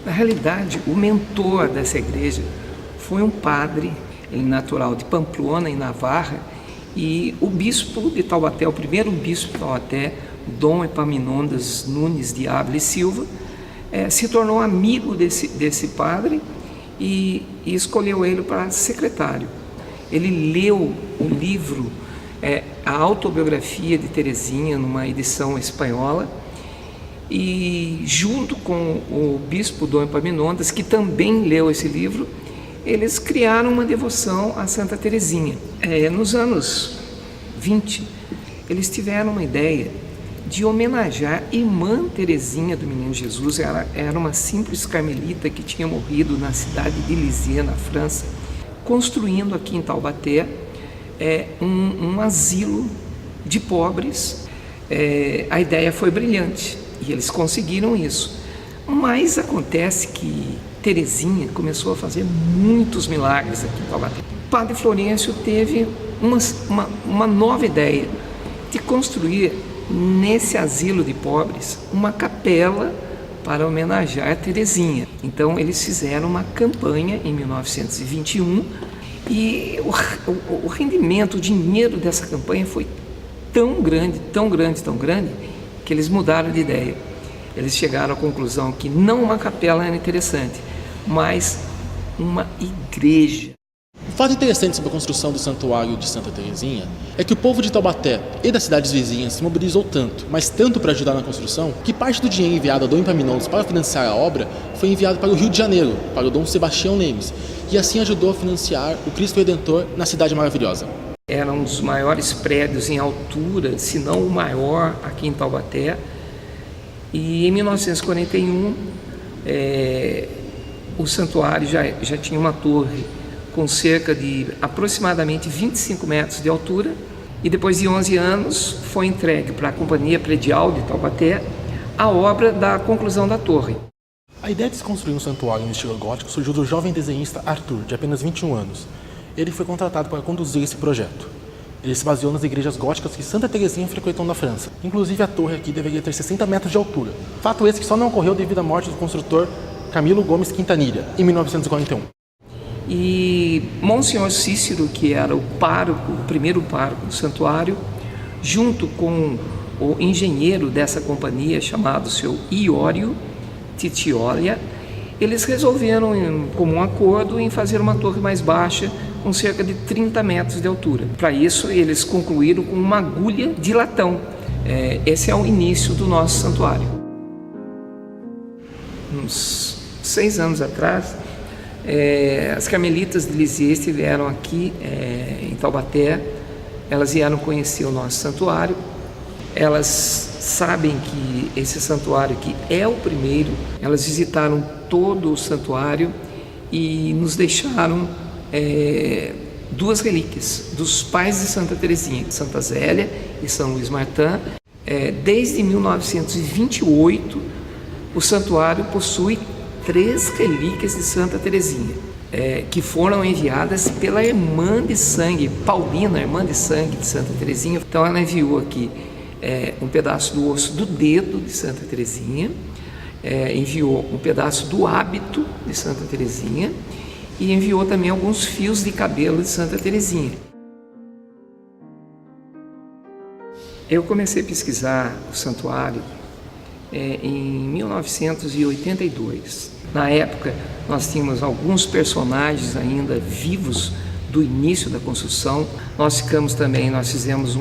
Na realidade, o mentor dessa igreja foi um padre, ele natural de Pamplona, em Navarra, e o bispo de Taubaté, o primeiro bispo de Taubaté, Dom Epaminondas Nunes de Ávila e Silva, se tornou amigo desse padre e escolheu ele para secretário. Ele leu o livro, a autobiografia de Teresinha, numa edição espanhola, e junto com o bispo Dom Epaminondas, que também leu esse livro, eles criaram uma devoção a Santa Teresinha. Nos anos 20, eles tiveram uma ideia de homenagear a irmã Teresinha do Menino Jesus. Ela era uma simples carmelita que tinha morrido na cidade de Lisieux, na França, construindo aqui em Taubaté um asilo de pobres. A ideia foi brilhante e eles conseguiram isso, mas acontece que Teresinha começou a fazer muitos milagres aqui em Taubaté. O padre Florencio teve uma nova ideia de construir nesse asilo de pobres uma capela para homenagear Teresinha. Então eles fizeram uma campanha em 1921 e o rendimento, o dinheiro dessa campanha foi tão grande, que eles mudaram de ideia. Eles chegaram à conclusão que não uma capela era interessante, mas uma igreja. O fato interessante sobre a construção do santuário de Santa Teresinha é que o povo de Taubaté e das cidades vizinhas se mobilizou tanto, mas tanto para ajudar na construção, que parte do dinheiro enviado a Dom Epaminondas para financiar a obra foi enviado para o Rio de Janeiro, para o Dom Sebastião Lemes, e assim ajudou a financiar o Cristo Redentor na Cidade Maravilhosa. Era um dos maiores prédios em altura, se não o maior aqui em Taubaté, e em 1941 o santuário já tinha uma torre com cerca de aproximadamente 25 metros de altura, e depois de 11 anos foi entregue para a Companhia Predial de Taubaté a obra da conclusão da torre. A ideia de se construir um santuário no estilo gótico surgiu do jovem desenhista Arthur, de apenas 21 anos. Ele foi contratado para conduzir esse projeto. Ele se baseou nas igrejas góticas que Santa Teresinha frequentou na França. Inclusive a torre aqui deveria ter 60 metros de altura. Fato esse que só não ocorreu devido à morte do construtor Camilo Gomes Quintanilha, em 1941. E Monsenhor Cícero, que era o primeiro pároco do santuário, junto com o engenheiro dessa companhia, chamado seu Iório Titiolia, eles resolveram, em comum acordo, em fazer uma torre mais baixa, com cerca de 30 metros de altura. Para isso, eles concluíram com uma agulha de latão. Esse é o início do nosso santuário. Uns 6 anos atrás, as carmelitas de Lisieux estiveram aqui em Taubaté. Elas vieram conhecer o nosso santuário. Elas sabem que esse santuário aqui é o primeiro. Elas visitaram todo o santuário e nos deixaram 2 relíquias dos pais de Santa Teresinha, Santa Zélia e São Luís Martin. Desde 1928, o santuário possui 3 relíquias de Santa Teresinha, que foram enviadas pela irmã de sangue, Paulina, irmã de sangue de Santa Teresinha. Então ela enviou aqui um pedaço do osso do dedo de Santa Teresinha, enviou um pedaço do hábito de Santa Teresinha e enviou também alguns fios de cabelo de Santa Teresinha. Eu comecei a pesquisar o santuário em 1982. Na época, nós tínhamos alguns personagens ainda vivos do início da construção. Nós fizemos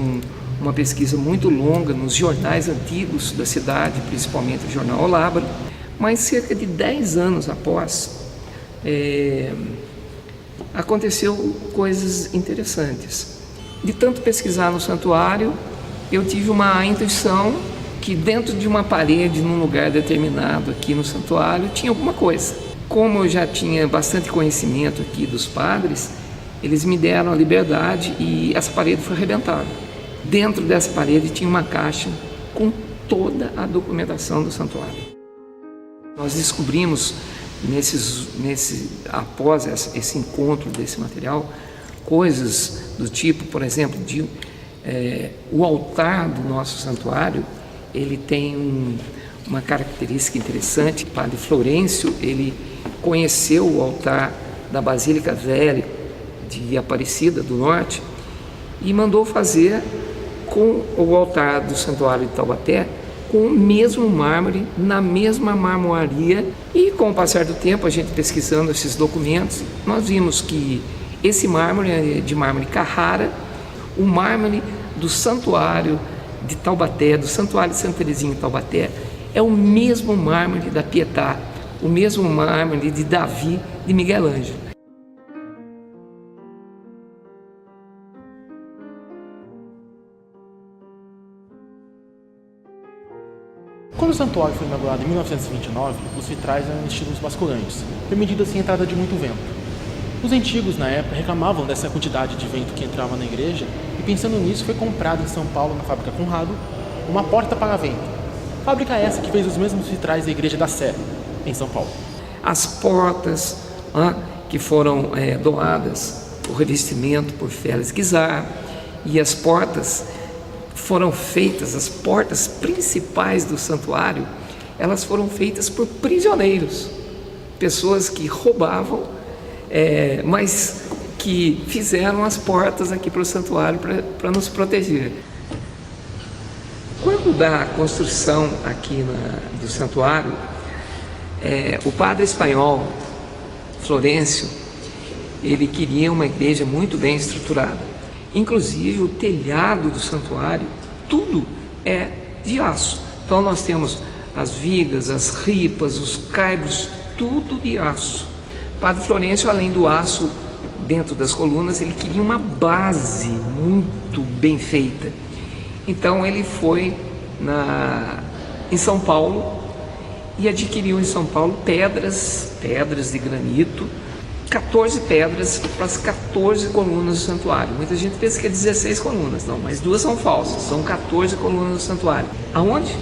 uma pesquisa muito longa nos jornais antigos da cidade, principalmente o jornal O Lábaro, mas cerca de 10 anos após, aconteceu coisas interessantes. De tanto pesquisar no santuário, eu tive uma intuição que dentro de uma parede, num lugar determinado aqui no santuário, tinha alguma coisa. Como eu já tinha bastante conhecimento aqui dos padres, eles me deram a liberdade e essa parede foi arrebentada. Dentro dessa parede tinha uma caixa com toda a documentação do santuário. Nós descobrimos, após esse encontro desse material, coisas do tipo, por exemplo, o altar do nosso santuário, ele tem uma característica interessante. O padre Florencio, ele conheceu o altar da Basílica Velha de Aparecida do Norte e mandou fazer com o altar do Santuário de Taubaté com o mesmo mármore, na mesma marmoraria. E com o passar do tempo, a gente pesquisando esses documentos, nós vimos que esse mármore é de mármore Carrara, o mármore do Santuário de Taubaté, do Santuário de Santa Teresinha de Taubaté, é o mesmo mármore da Pietà, o mesmo mármore de Davi, de Miguel Ângelo. Quando o santuário foi inaugurado em 1929, os vitrais eram estilos basculantes, permitindo assim a entrada de muito vento. Os antigos, na época, reclamavam dessa quantidade de vento que entrava na igreja e, pensando nisso, foi comprado em São Paulo, na fábrica Conrado, uma porta para vento. Fábrica essa que fez os mesmos vitrais da Igreja da Sé, em São Paulo. As portas que foram doadas, o revestimento por Félix Guizar, e as portas foram feitas, as portas principais do santuário, elas foram feitas por prisioneiros, pessoas que roubavam, mas que fizeram as portas aqui para o santuário para nos proteger. Quando da construção aqui do santuário, o padre espanhol Florencio, ele queria uma igreja muito bem estruturada. Inclusive o telhado do santuário, tudo é de aço. Então nós temos as vigas, as ripas, os caibros, tudo de aço. O padre Florencio, além do aço dentro das colunas, ele queria uma base muito bem feita. Então ele foi em São Paulo e adquiriu em São Paulo pedras de granito, 14 pedras para as 14 colunas do santuário. Muita gente pensa que é 16 colunas, não, mas 2 são falsas, são 14 colunas do santuário. Aonde?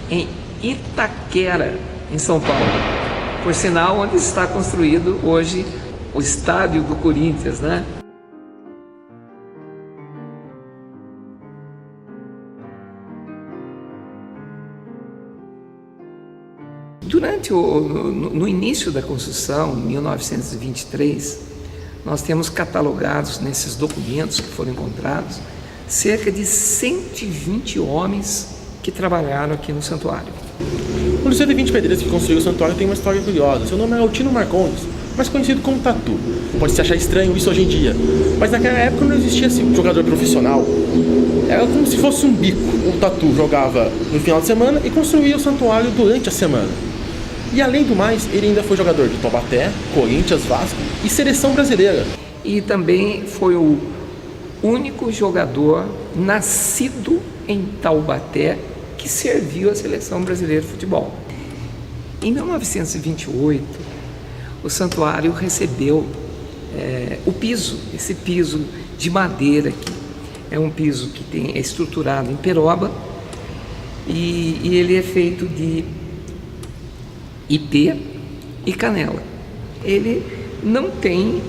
Em Itaquera, em São Paulo. Por sinal, onde está construído hoje o estádio do Corinthians, né? No início da construção, em 1923, nós temos catalogados nesses documentos que foram encontrados cerca de 120 homens que trabalharam aqui no santuário. O dos 120 pedreiros que construiu o santuário tem uma história curiosa. Seu nome é Altino Marcondes, mais conhecido como Tatu. Pode se achar estranho isso hoje em dia, mas naquela época não existia assim, um jogador profissional. Era como se fosse um bico. O Tatu jogava no final de semana e construía o santuário durante a semana. E além do mais, ele ainda foi jogador de Taubaté, Corinthians, Vasco e Seleção Brasileira. E também foi o único jogador nascido em Taubaté que serviu a Seleção Brasileira de Futebol. Em 1928, o santuário recebeu o piso, esse piso de madeira aqui. É um piso que é estruturado em peroba e ele é feito de IP e canela. Ele não tem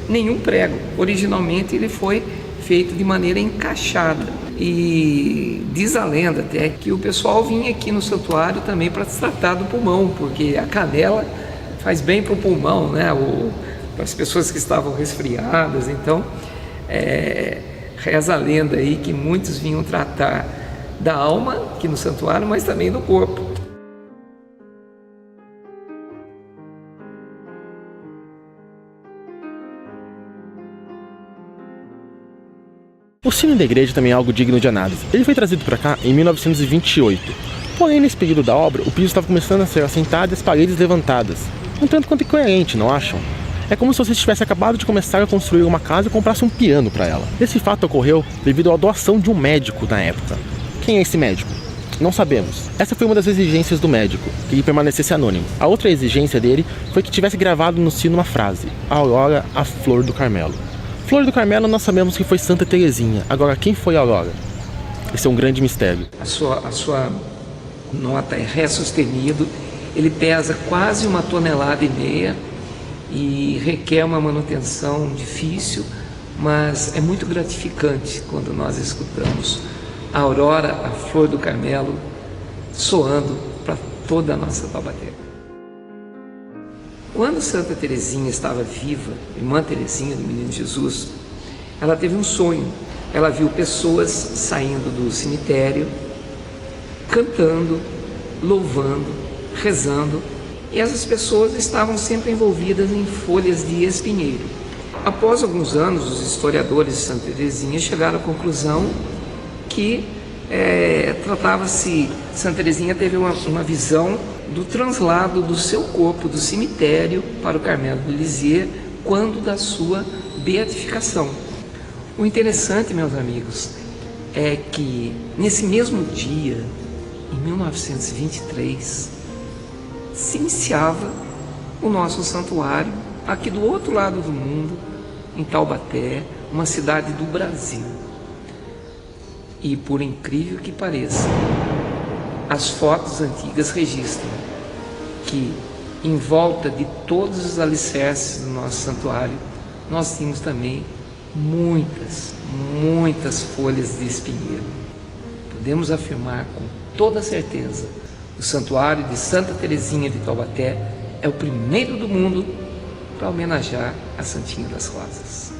nenhum prego. Originalmente ele foi feito de maneira encaixada. E diz a lenda até que o pessoal vinha aqui no santuário também para se tratar do pulmão, porque a canela faz bem para o pulmão, né? Para as pessoas que estavam resfriadas. Então, reza a lenda aí que muitos vinham tratar da alma aqui no santuário, mas também do corpo. O sino da igreja também é algo digno de análise. Ele foi trazido para cá em 1928. Porém, nesse período da obra, o piso estava começando a ser assentado e as paredes levantadas. Um tanto quanto incoerente, não acham? É como se você tivesse acabado de começar a construir uma casa e comprasse um piano para ela. Esse fato ocorreu devido à doação de um médico na época. Quem é esse médico? Não sabemos. Essa foi uma das exigências do médico, que ele permanecesse anônimo. A outra exigência dele foi que tivesse gravado no sino uma frase: Aurora, a flor do Carmelo. Flor do Carmelo nós sabemos que foi Santa Teresinha. Agora, quem foi Aurora? Esse é um grande mistério. A sua nota é Ré sustenido, ele pesa quase 1,5 toneladas e requer uma manutenção difícil, mas é muito gratificante quando nós escutamos a Aurora, a Flor do Carmelo, soando para toda a nossa Taubaté. Quando Santa Teresinha estava viva, irmã Teresinha do Menino Jesus, ela teve um sonho. Ela viu pessoas saindo do cemitério, cantando, louvando, rezando, e essas pessoas estavam sempre envolvidas em folhas de espinheiro. Após alguns anos, os historiadores de Santa Teresinha chegaram à conclusão que Santa Teresinha teve uma visão do translado do seu corpo do cemitério para o Carmelo de Lisieux quando da sua beatificação. O interessante, meus amigos, é que nesse mesmo dia, em 1923, se iniciava o nosso santuário aqui do outro lado do mundo, em Taubaté, uma cidade do Brasil. E por incrível que pareça, as fotos antigas registram que em volta de todos os alicerces do nosso santuário nós tínhamos também muitas folhas de espinheiro. Podemos afirmar com toda certeza: o santuário de Santa Teresinha de Taubaté é o primeiro do mundo para homenagear a Santinha das Rosas.